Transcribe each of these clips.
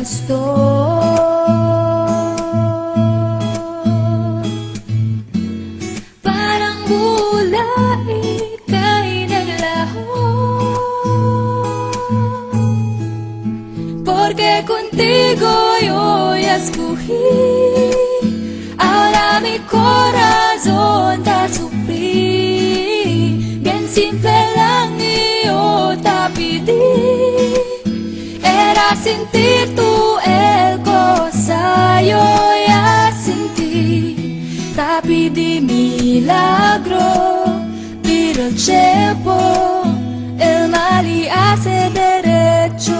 nagkagusto. Parang bulay kay naglaho, porque contigo yo ya escogí. Ahora mi corazón te sufrí, bien simple lang yo te pedí. Era sentir tú el cosa yo ya sentí. Te pedí milagro, pero el tiempo el mal y hace derecho.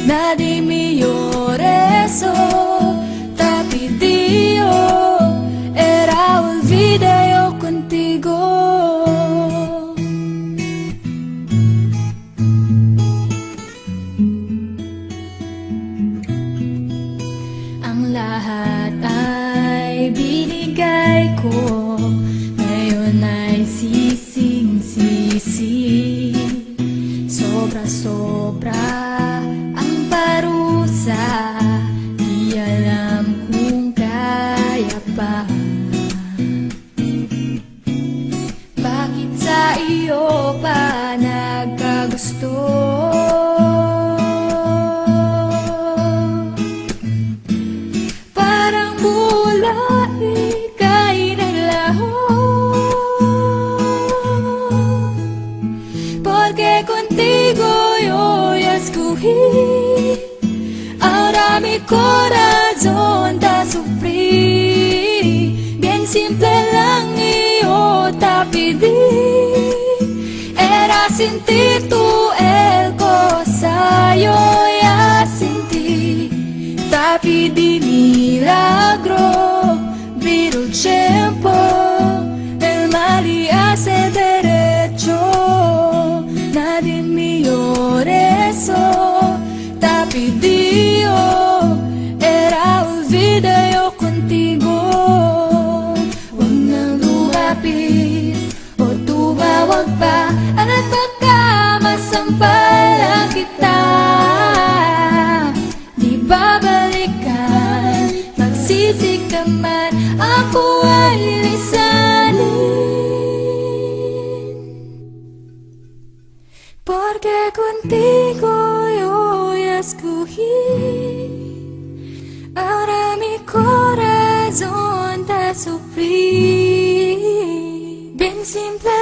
Nadie me llore eso. Te pedí yo, era olvidé yo contigo. Ang lahat ay binigay ko, ngayon ay sising-sisi. Sobra-sobra ang parusa, di alam kung kaya pa. Bakit sa iyo pa nagkagusto? Parang bulay kay naglaho, porque contigo yo ya escogí. Ahora mi corazón te sufrí, bien simple lang yo te pedí. Era sentir tú el cosa yo ya sentí. Te pedí milagro, pero el tiempo el mal y hace derecho. Nadie me llore eso. Te pedí yo, era olvidé yo contigo. Huwag nang lumapit o tumawag pa, at baka masampalan kita. Di babalikan, magsisi ka man, ako ay lisanin. Porque contigo yo ya escogí. Ahora mi corazón te sufrí, bien simple